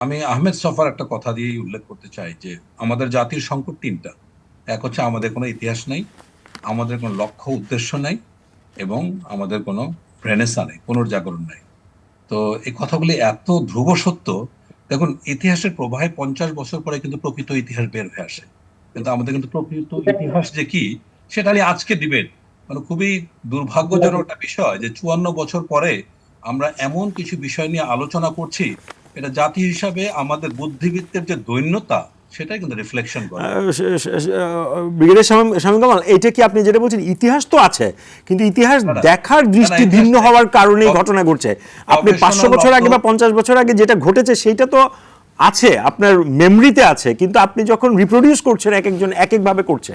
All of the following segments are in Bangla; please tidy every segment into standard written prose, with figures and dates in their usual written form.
আমি আহমেদ সফার একটা কথা দিয়েই উল্লেখ করতে চাই যে আমাদের জাতির সংকট তিনটা। এক হচ্ছে আমাদের কোনো ইতিহাস নাই, আমাদের কোনো লক্ষ্য উদ্দেশ্য নাই, এবং আমাদের কোনো রেনেসাঁ নেই, পুনর্জাগরণ নাই। তো এই কথাগুলি এত ধ্রুব সত্য। দেখুন, ইতিহাসের প্রবাহে 50 বছর পরে কিন্তু প্রকৃত ইতিহাস বের হয়ে আসে। কিন্তু আমাদের কিন্তু প্রকৃত ইতিহাস যে কি সেটা নিয়ে আজকে ডিবেট, মানে খুবই দুর্ভাগ্যজনক একটা বিষয় যে 54 বছর পরে আমরা এমন কিছু বিষয় নিয়ে আলোচনা করছি। এটা জাতি হিসাবে আমাদের বুদ্ধিবৃত্তের যে দৈন্যতা, সেটাই কিন্তু রিফ্লেকশন করে। ব্রিগেডিয়ার শামীম কামাল, এটা কি আপনি যেটা বলছেন, ইতিহাস তো আছে, কিন্তু ইতিহাস না না দেখার না না, দৃষ্টি ইতিহাস ভিন্ন নাই। হওয়ার কারণেই ঘটনা ঘটছে। আপনি 500 গবেষণা বছর লব্ধ। আগে বা 50 বছর আগে যেটা ঘটেছে সেইটা তো আছে, আপনার মেমরিতে আছে, কিন্তু আপনি যখন রিপ্রোডিউস করছেন এক একজন এক একভাবে করছে।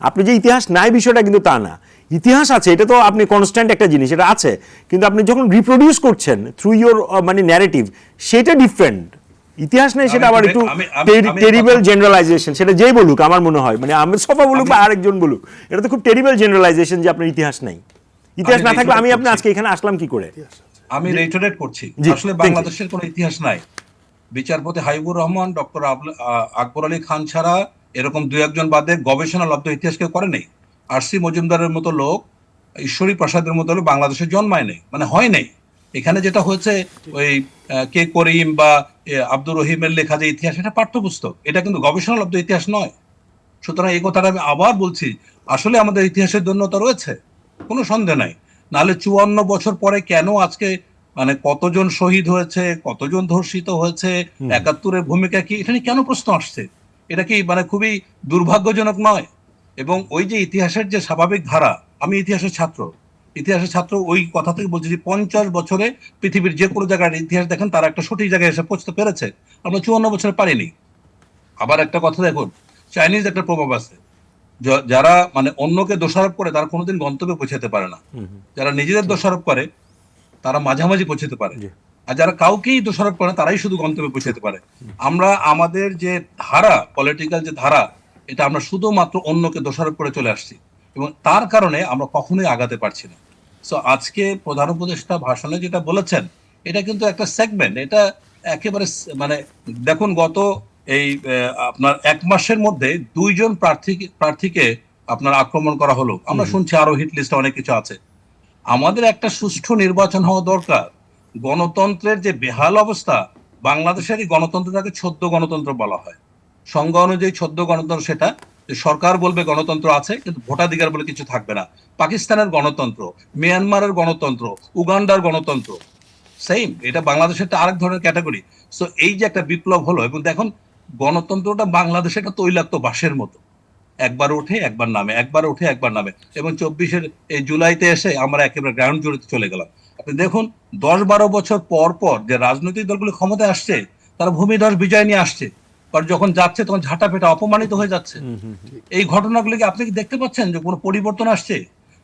আপনি যে ইতিহাস নাই বিষয়টা কিন্তু তা না, ইতিহাস আছে, এটা তো আপনি কনস্ট্যান্ট একটা জিনিস, এটা আছে, কিন্তু আপনি যখন রিপ্রোডিউস করছেন থ্রু ইয়োর মানে ন্যারেটিভ, সেটা ডিফারেন্ট। ইতিহাস নেই আমি সেটা আবার একটু আমি আমি আমি কথা টেরিবল জেনারেলাইজেশন, সেটা যেই বলুক আমার মনে হয়, মানে আহমেদ সফা বলুক আমি বা আরেকজন বলুক, এটা তো খুব টেরিবল জেনারেলাইজেশন যে আপনার ইতিহাস নাই। আমি ইতিহাস না থাকলে রেইটোরেট আমি আপনি করছি। আজকে এখানে আসলাম কি করে? আমি জি, রেইটোরেট করছি। জি, আসলে থ্যাংক ইউ। বাংলাদেশের কোনো ইতিহাস নাই। বিচারপতি হাবিবুর রহমান, ডক্টর আকবর আলী খান ছাড়া এরকম দু একজন বাদে গবেষণা লব্ধ ইতিহাস কেউ করে নেই। আর.সি মজুমদারের মতো লোক, ঈশ্বরী প্রসাদের মতো লোক বাংলাদেশে জন্মায় নেই, মানে হয় নাই। এখানে যেটা হয়েছে, ওই কে করিম বা আব্দুর রহিমের লেখা যে ইতিহাস, এটা পাঠ্যপুস্তক, এটা কিন্তু গবেষণা লব্ধ ইতিহাস নয়। সুতরাং এই কথাটা আমি আবার বলছি, আসলে আমাদের ইতিহাসের দৈন্যতা রয়েছে, কোনো সন্দেহ নাই। নাহলে 54 বছর পরে কেন আজকে, মানে কতজন শহীদ হয়েছে, কতজন ধর্ষিত হয়েছে, একাত্তরের ভূমিকা কি, এটা নিয়ে কেন প্রশ্ন আসছে? এটা কি মানে খুবই দুর্ভাগ্যজনক নয়? এবং ওই যে ইতিহাসের যে স্বাভাবিক ধারা, আমি ইতিহাসের ছাত্র ওই কথা থেকে বলছি যে 50 বছরে পৃথিবীর যে কোনো জায়গার ইতিহাস দেখেন, তারা একটা সঠিক জায়গায় এসে পৌঁছতে পেরেছে। আমরা 54 বছরে পারিনি। আবার একটা কথা দেখুন, চাইনিজ একটা প্রভাব আছে। যারা মানে অন্যকে দোষারোপ করে তারা কোনোদিন গন্তব্যে পৌঁছাতে পারে না। যারা নিজেদের দোষারোপ করে তারা মাঝামাঝি পৌঁছাতে পারে। জি, আর যারা কাউকেই দোষারোপ করে তারাই শুধু গন্তব্যে ট্রু। পৌঁছাতে পারে। আমরা আমাদের যে ধারা, পলিটিক্যাল যে ধারা, এটা আমরা শুধুমাত্র অন্যকে দোষারোপ করে চলে আসছি, এবং তার কারণে আমরা কখনোই আগাতে পারছি না। সো আজকে প্রধান উপদেষ্টা ভাষণে যেটা বলেছেন, এটা কিন্তু একটা সেগমেন্ট, এটা একেবারে মানে দেখুন, গত এই আপনার 1 মাসের মধ্যে 2জন প্রার্থীকে আপনার আক্রমণ করা হলো। আমরা শুনছি আরো হিট লিস্টে অনেক কিছু আছে। আমাদের একটা সুষ্ঠু নির্বাচন হওয়া দরকার। গণতন্ত্রের যে বেহাল অবস্থা, বাংলাদেশেরই গণতন্ত্রটাকে ছদ্ম গণতন্ত্র বলা হয়। সংজ্ঞা অনুযায়ী ছদ্ম গণতন্ত্র সেটা, যে সরকার বলবে গণতন্ত্র আছে কিন্তু ভোটাধিকার বলে কিছু থাকবে না। পাকিস্তানের গণতন্ত্র, মিয়ানমারের গণতন্ত্র, উগান্ডার গণতন্ত্র সেম, এটা বাংলাদেশের একটা আরেক ধরনের ক্যাটাগরি। সো এই যে একটা বিপ্লব হলো, এবং দেখুন গণতন্ত্রটা বাংলাদেশে একটা তৈলাক্ত বাঁশের মতো, একবার ওঠে একবার নামে, একবার ওঠে একবার নামে। এবং 24-এর এই জুলাইতে এসে আমরা একেবারে গ্রাউন্ড জুড়ে চলে গেলাম। আপনি দেখুন, 10-12 বছর পর পর যে রাজনৈতিক দলগুলো ক্ষমতায় আসছে, তারা ভূমিধস বিজয় নিয়ে আসছে, আর যখন যাচ্ছে তখন ঝাঁটা পেটা অপমানিত হয়ে যাচ্ছে। এই ঘটনাগুলিকে আপনি কি দেখতে পাচ্ছেন যে কোনো পরিবর্তন আসছে?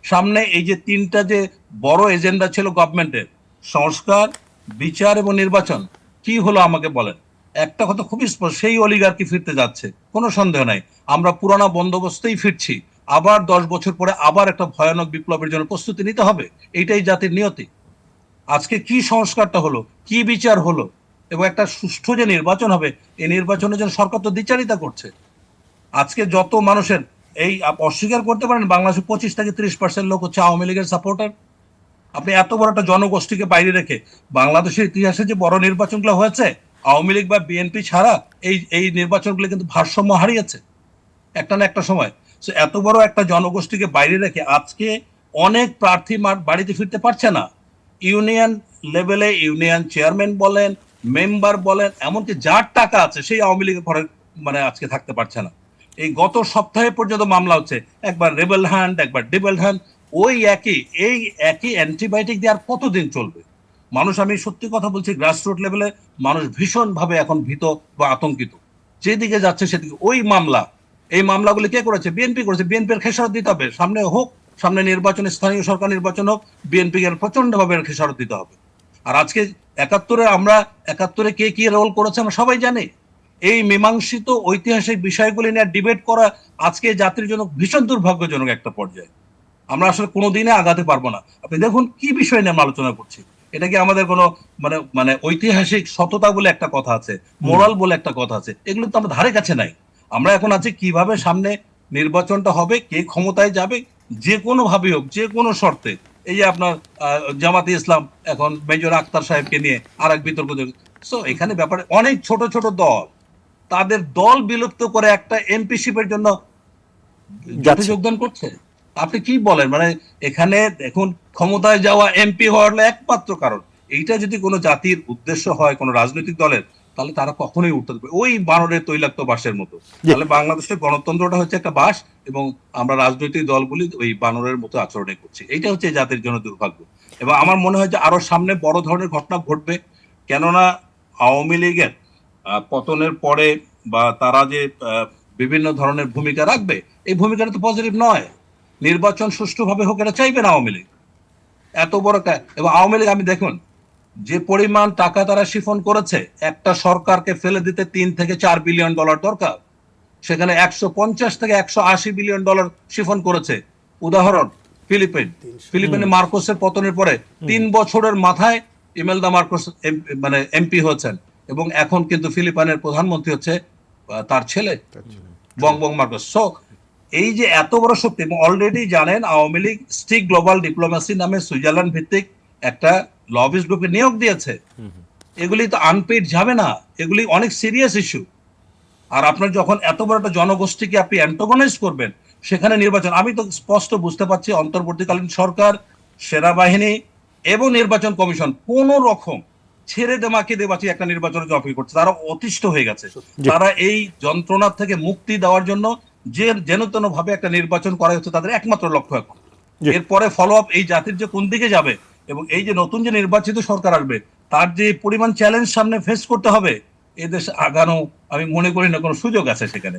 সামনে এই যে তিনটা যে বড় এজেন্ডা ছিল গভর্নমেন্টের, সংস্কার, বিচার এবং নির্বাচন, কি হলো আমাকে বলেন? একটা কথা খুবই স্পষ্ট, সেই অলিগার্কি ফিরতে যাচ্ছে, কোনো সন্দেহ নাই। আমরা পুরানা বন্দোবস্তেই ফিরছি। আবার 10 বছর পরে আবার একটা ভয়ানক বিপ্লবের জন্য প্রস্তুতি নিতে হবে। এইটাই জাতির নিয়তি। আজকে কি সংস্কারটা হলো, কি বিচার হলো, এবং একটা সুষ্ঠু যে নির্বাচন হবে, এই নির্বাচনের জন্য সরকার তো দ্বিচারিতা করছে। আজকে যত মানুষের এই অস্বীকার করতে পারেন, বাংলাদেশে 25 থেকে 30% লোক হচ্ছে আওয়ামী লীগের সাপোর্টার। আপনি এত বড় একটা জনগোষ্ঠীকে বাইরে রেখে বাংলাদেশের ইতিহাসে যে বড় নির্বাচনগুলো হয়েছে, আওয়ামী লীগ বা বিএনপি ছাড়া এই এই নির্বাচনগুলো কিন্তু ভারসাম্য হারিয়েছে একটা না একটা সময়। So, এত বড় একটা জনগোষ্ঠীকে বাইরে রেখে আজকে অনেক প্রার্থী বাড়িতে ফিরতে পারছে না। ইউনিয়ন লেভেলে ইউনিয়ন চেয়ারম্যান বলেন, মেম্বার বলেন, এমনকি যার টাকা আছে সেই আওয়ামী লীগের ঘরে মানে আজকে থাকতে পারছে না। এই গত সপ্তাহে পর্যন্ত মামলা হচ্ছে, একবার রেবেল হ্যান্ড, একবার ডেবেল হ্যান্ড। ওই একই এই একই অ্যান্টিবায়োটিক দিয়ে আর কতদিন চলবে? মানুষ, আমি সত্যি কথা বলছি, গ্রাসরুট লেভেলে মানুষ ভীষণ ভাবে এখন ভীত বা আতঙ্কিত। যেদিকে যাচ্ছে সেদিকে ওই মামলা। এই মামলাগুলি কে করেছে? বিএনপি করেছে। বিএনপির খেসারত দিতে হবে, সামনে হোক, সামনে নির্বাচন, স্থানীয় সরকার নির্বাচন হোক, বিএনপি এর প্রচন্ড ভাবে খেসারত দিতে হবে। আর আজকে 71-এ আমরা, 71-এ কে কি রোল করেছে আমরা সবাই জানি। এই মীমাংসিত ঐতিহাসিক বিষয়গুলি নিয়ে ডিবেট করা আজকে জাতির জন্য ভীষণ দুর্ভাগ্যজনক একটা পর্যায়ে। আমরা আসলে কোনোদিনে আগাতে পারবো না। আপনি দেখুন কি বিষয় নিয়ে আমরা আলোচনা করছি, এটা কি আমাদের কোনো মানে মানে ঐতিহাসিক সততা বলে একটা কথা আছে, মোরাল বলে একটা কথা আছে, এগুলো তো আমরা ধারে কাছে নাই। আমরা এখন আছি কিভাবে সামনে নির্বাচনটা হবে, কে ক্ষমতায় যাবে, যে কোনো ভাবে হোক, যে কোনো শর্তে। এই যে আপনার জামাতে ইসলাম এখন মেজর আক্তার সাহেবকে নিয়ে আর এক বিতর্ক। সো এখানে ব্যাপারে অনেক ছোট ছোট দল তাদের দল বিলুপ্ত করে একটা এমপিশিপের জন্য জোটে যাচ্ছে। যোগদান করছে। আপনি কি বলেন? মানে এখানে এখন ক্ষমতায় যাওয়া এমপি হওয়ার হলো একমাত্র কারণ। এইটা যদি কোনো জাতির উদ্দেশ্য হয়, কোনো রাজনৈতিক দলের, তাহলে তারা কখনোই উঠতে পারবে ওই বানরের তৈলাক্ত বাঁশের মতো। জি। তাহলে বাংলাদেশের গণতন্ত্রটা হচ্ছে একটা বাঁশ, এবং আমরা রাজনৈতিক দলগুলি ওই বানরের মতো আচরণে করছি। এইটা হচ্ছে এই জাতির জন্য দুর্ভাগ্য। এবং আমার মনে হয় যে আরো সামনে বড় ধরনের ঘটনা ঘটবে। কেননা আওয়ামী লীগের পতনের পরে বা তারা যে বিভিন্ন ধরনের ভূমিকা রাখবে, এই ভূমিকাটা তো পজিটিভ নয়। নির্বাচন সুষ্ঠুভাবে হোক এটা চাইবে না আওয়ামী লীগ। এত বড় এবং আওয়ামী লীগ আমি দেখুন যে পরিমাণ টাকা তারা শিফন করেছে, একটা সরকারকে ফেলে দিতে 3 থেকে 4 বিলিয়ন ডলার দরকার, সেখানে 150 থেকে 180 বিলিয়ন ডলার শিফন করেছে। উদাহরণ ফিলিপিনে মার্কোসের পতনের পরে 3 বছরের মাথায় ইমেলদা মার্কোস মানে এমপি হয়েছেন, এবং এখন কিন্তু ফিলিপাইনের প্রধানমন্ত্রী হচ্ছে তার ছেলে বং মার্কোস। সো এই যে এত বড় শক্তি, এবং অলরেডি জানেন Awami League stick global diplomacy নামে সুইজারল্যান্ড ভিত্তিক একটা লবিস্ট গ্রুপে নিয়োগ দিয়েছে। এগুলি তো আনপেইড যাবে না, এগুলি অনেক সিরিয়াস ইস্যু। আর আপনার যখন এত বড় একটা জনগোষ্ঠীকে আপনি অ্যান্টাগনাইজ করবেন, সেখানে নির্বাচন, আমি তো স্পষ্ট বুঝতে পারছি অন্তর্বর্তীকালীন সরকার, সেনাবাহিনী এবং নির্বাচন কমিশন কোন রকম ছেড়ে দেমাকে দেবাচি একটা নির্বাচনের জন্য অপেক্ষা করছে। তারা অতিষ্ঠ হয়ে গেছে। জি। তারা এই যন্ত্রণা থেকে মুক্তি দেওয়ার জন্য যে যেন তেন ভাবে একটা নির্বাচন করা হচ্ছে তাদের একমাত্র লক্ষ্য এখন। জি। এরপরে ফলো আপ এই জাতির যে কোন দিকে যাবে, এবং এই যে নতুন যে নির্বাচিত সরকার আসবে তার যে পরিমাণ চ্যালেঞ্জ সামনে ফেস করতে হবে, এদেশ আগানো আমি মনে করি না কোনো সুযোগ আছে সেখানে।